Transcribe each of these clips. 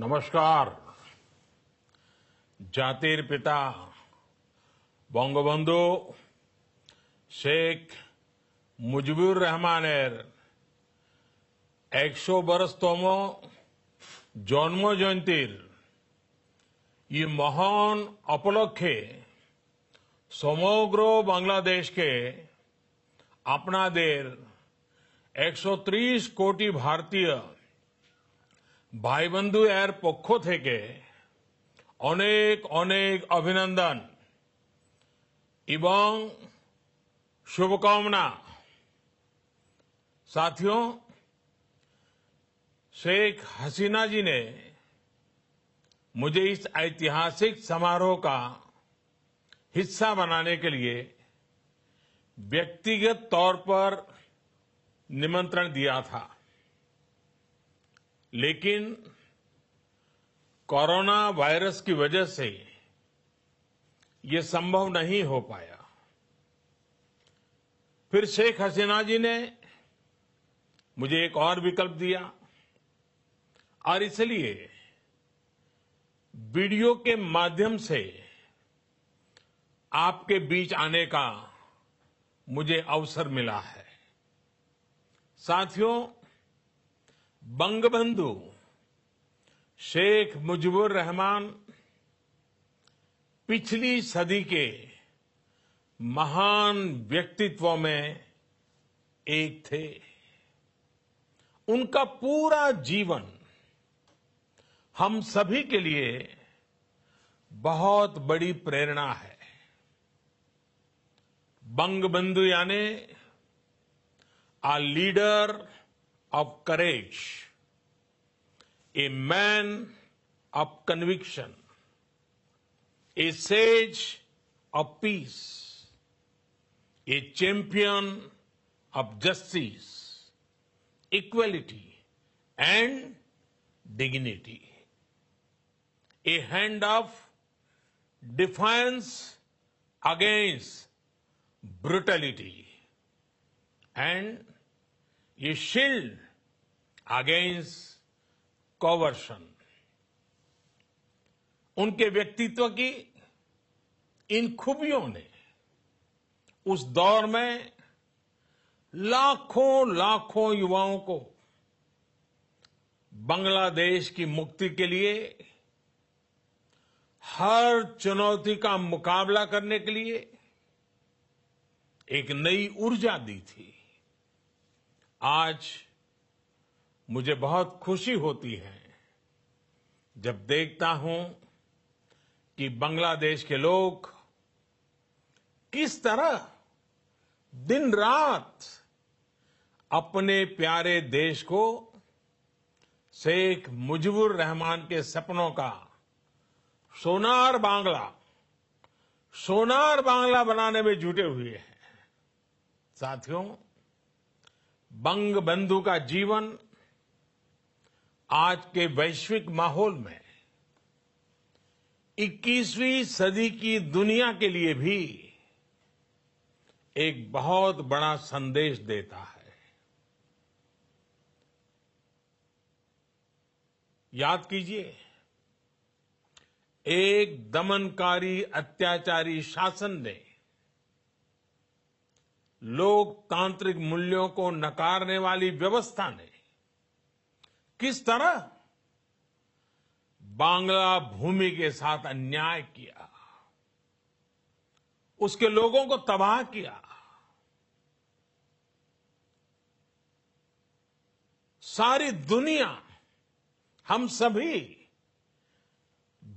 নমস্কার। জাতির পিতা বঙ্গবন্ধু শেখ মুজিবুর রহমানের 100 বরসতম জন্ম জয়ন্তীর এই মহান উপলক্ষে সমগ্র বাংলাদেশকে আপনাদের 130 কোটি ভারতীয় ভাই বন্ধু এর পক্ষ থেকে অনেক অনেক অভিনন্দন এবং शुभकामना। साथियों, शेख हसीना जी ने मुझे इस ऐतिहासिक समारोह का हिस्सा बनाने के लिए व्यक्तिगत तौर पर निमंत्रण दिया था, लेकिन कोरोना वायरस की वजह से ये संभव नहीं हो पाया। फिर शेख हसीना जी ने मुझे एक और विकल्प दिया और इसलिए वीडियो के माध्यम से आपके बीच आने का मुझे अवसर मिला है। साथियों, बंगबंधु शेख मुजीबुर रहमान पिछली सदी के महान व्यक्तित्वों में एक थे। उनका पूरा जीवन हम सभी के लिए बहुत बड़ी प्रेरणा है। बंगबंधु यानी a leader of courage, a man of conviction, a sage of peace, a champion of justice, equality, and dignity, a hand of defiance against brutality, and a shield against coercion। उनके व्यक्तित्व की इन खूबियों ने उस दौर में लाखों लाखों युवाओं को बांग्लादेश की मुक्ति के लिए हर चुनौती का मुकाबला करने के लिए एक नई ऊर्जा दी थी। आज मुझे बहुत खुशी होती है जब देखता हूं कि बांग्लादेश के लोग किस तरह दिन रात अपने प्यारे देश को शेख मुजीबुर रहमान के सपनों का सोनार बांग्ला बनाने में जुटे हुए हैं। साथियों, बंगबंधु का जीवन आज के वैश्विक माहौल में 21वीं सदी की दुनिया के लिए भी एक बहुत बड़ा संदेश देता है। याद कीजिए, एक दमनकारी अत्याचारी शासन ने लोकतांत्रिक मूल्यों को नकारने वाली व्यवस्था ने किस तरह बांग्ला भूमि के साथ अन्याय किया, उसके लोगों को तबाह किया। सारी दुनिया, हम सभी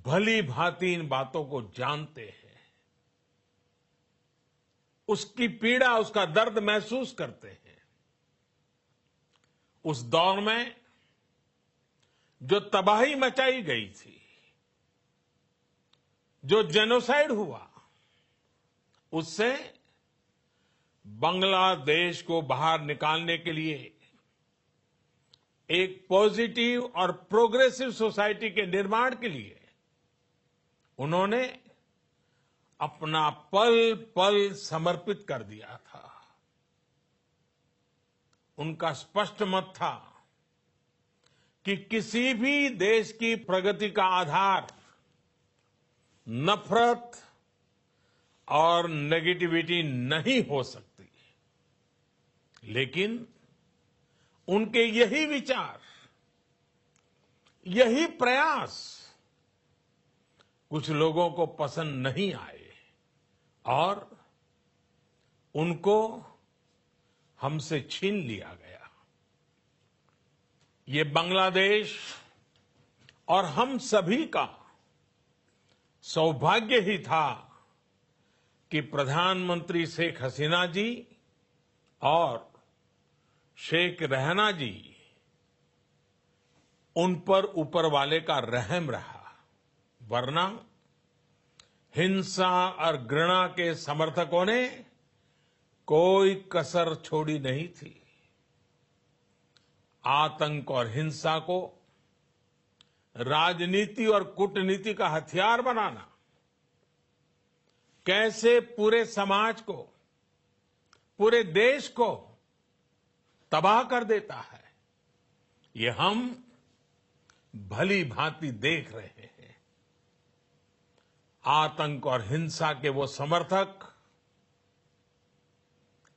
भली भांति इन बातों को जानते हैं, उसकी पीड़ा, उसका दर्द महसूस करते हैं। उस दौर में जो तबाही मचाई गई थी, जो जेनोसाइड हुआ, उससे बांग्लादेश को बाहर निकालने के लिए एक पॉजिटिव और प्रोग्रेसिव सोसाइटी के निर्माण के लिए उन्होंने अपना पल पल समर्पित कर दिया था। उनका स्पष्ट मत था कि किसी भी देश की प्रगति का आधार नफरत और नेगेटिविटी नहीं हो सकती, लेकिन उनके यही विचार, यही प्रयास कुछ लोगों को पसंद नहीं आए और उनको हमसे छीन लिया गया। ये बांग्लादेश और हम सभी का सौभाग्य ही था कि प्रधानमंत्री शेख हसीना जी और शेख रहाना जी उन पर ऊपर वाले का रहम रहा, वरना हिंसा और घृणा के समर्थकों ने कोई कसर छोड़ी नहीं थी। आतंक और हिंसा को राजनीति और कूटनीति का हथियार बनाना कैसे पूरे समाज को, पूरे देश को तबाह कर देता है, ये हम भली भांति देख रहे हैं। आतंक और हिंसा के वो समर्थक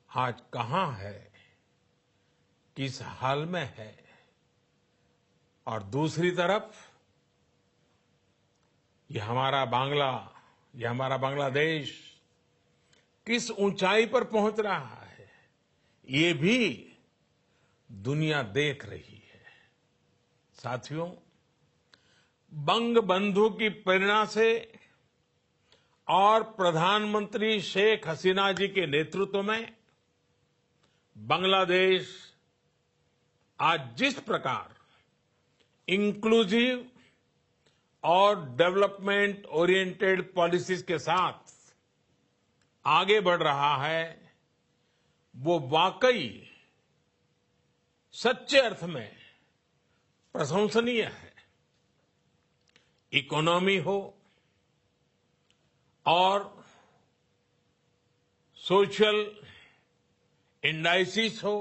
आज कहां है, किस हाल में है, और दूसरी तरफ ये हमारा बांग्लादेश किस ऊंचाई पर पहुंच रहा है, ये भी दुनिया देख रही है। साथियों, बंग बंधु की प्रेरणा से और प्रधानमंत्री शेख हसीना जी के नेतृत्व में बांग्लादेश आज जिस प्रकार इंक्लूसिव और डेवलपमेंट ओरिएंटेड पॉलिसीज के साथ आगे बढ़ रहा है, वो वाकई सच्चे अर्थ में प्रशंसनीय है। इकोनॉमी हो और सोशल इंडाइसिस हो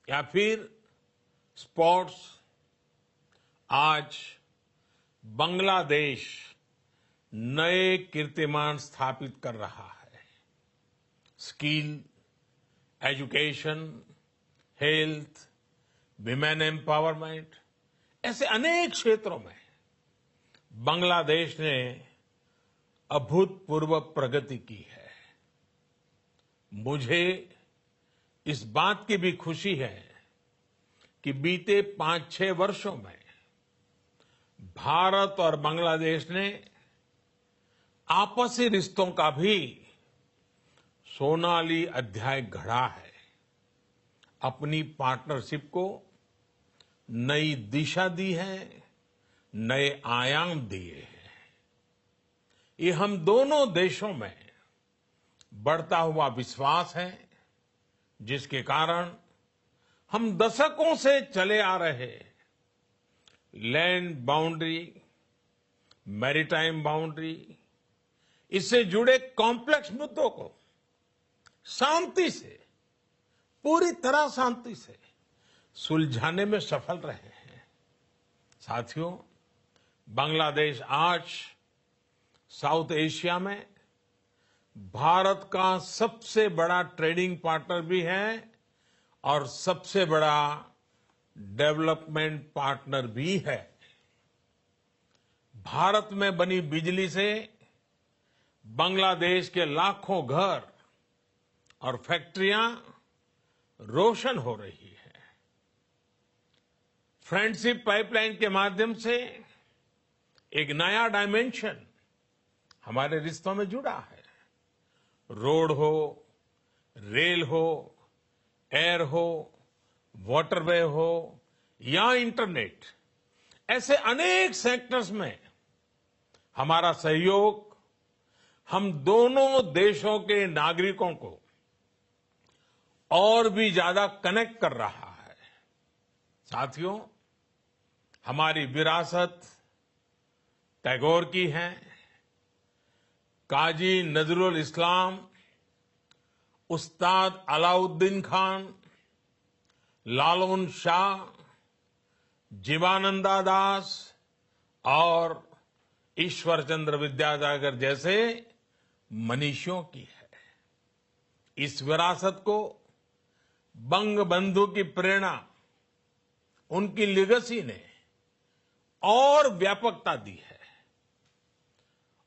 या फिर स्पोर्ट्स, आज बांग्लादेश नए कीर्तिमान स्थापित कर रहा है। Skill, education, health, women empowerment, ऐसे अनेक क्षेत्रों में बांग्लादेश ने अभूतपूर्व प्रगति की है। मुझे इस बात की भी खुशी है कि बीते 5-6 वर्षों में भारत और बांग्लादेश ने आपसी रिश्तों का भी सोनाली अध्याय गढ़ा है, अपनी पार्टनरशिप को नई दिशा दी है, नए आयाम दिए हैं। ये हम दोनों देशों में बढ़ता हुआ विश्वास है, जिसके कारण हम दशकों से चले आ रहे लैंड बाउंड्री, मैरीटाइम बाउंड्री, इससे जुड़े कॉम्प्लेक्स मुद्दों को शांति से, पूरी तरह शांति से सुलझाने में सफल रहे हैं। साथियों, बांग्लादेश आज साउथ एशिया में भारत का सबसे बड़ा ट्रेडिंग पार्टनर भी है और सबसे बड़ा डेवलपमेंट पार्टनर भी है। भारत में बनी बिजली से बांग्लादेश के लाखों घर और फैक्ट्रियां रोशन हो रही है। फ्रेंडशिप पाइपलाइन के माध्यम से एक नया डायमेंशन हमारे रिश्तों में जुड़ा है। रोड हो, रेल हो, एयर हो, वाटरवे हो या इंटरनेट, ऐसे अनेक सेक्टर्स में हमारा सहयोग हम दोनों देशों के नागरिकों को और भी ज्यादा कनेक्ट कर रहा है। साथियों, हमारी विरासत टैगोर की है। काजी नजरुल इस्लाम, उस्ताद अलाउद्दीन खान, लालन शाह, जीवानंदा दास और ईश्वरचंद्र विद्यासागर जैसे मनीषियों की है। इस विरासत को बंग बंधु की प्रेरणा, उनकी लेगेसी ने और व्यापकता दी है।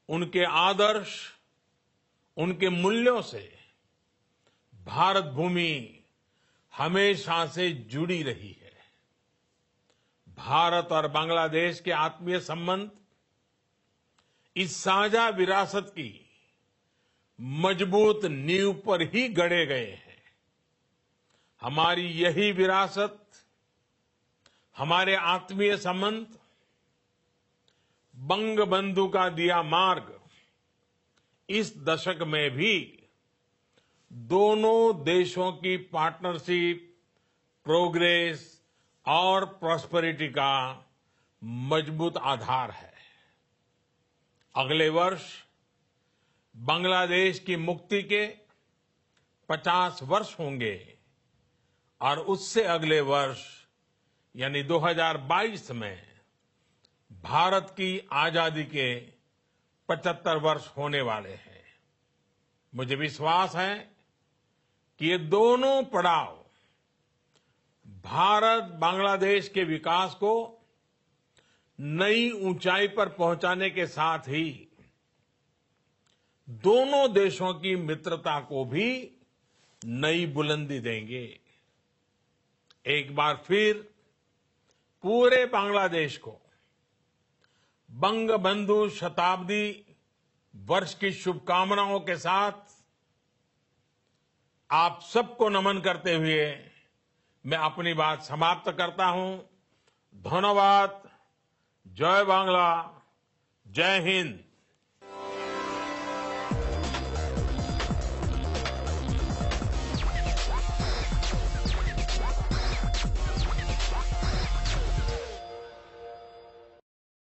उनके आदर्श, उनके मूल्यों से भारत भूमि हमेशा से जुड़ी रही है। भारत और बांग्लादेश के आत्मीय संबंध इस साझा विरासत की मजबूत नींव पर ही गढ़े गए हैं। हमारी यही विरासत, हमारे आत्मीय संबंध, बंग बंधु का दिया मार्ग इस दशक में भी दोनों देशों की पार्टनरशिप, प्रोग्रेस और प्रॉस्पेरिटी का मजबूत आधार है। अगले वर्ष बांग्लादेश की मुक्ति के 50 वर्ष होंगे और उससे अगले वर्ष यानी 2022 में भारत की आजादी के 75 वर्ष होने वाले हैं। मुझे विश्वास है कि ये दोनों पड़ाव भारत बांग्लादेश के विकास को नई ऊंचाई पर पहुंचाने के साथ ही दोनों देशों की मित्रता को भी नई बुलंदी देंगे। एक बार फिर पूरे बांग्लादेश को बंग बंधु शताब्दी वर्ष की शुभकामनाओं के साथ आप सबको नमन करते हुए मैं अपनी बात समाप्त करता हूं। धन्यवाद। जय बांग्ला, जय हिंद।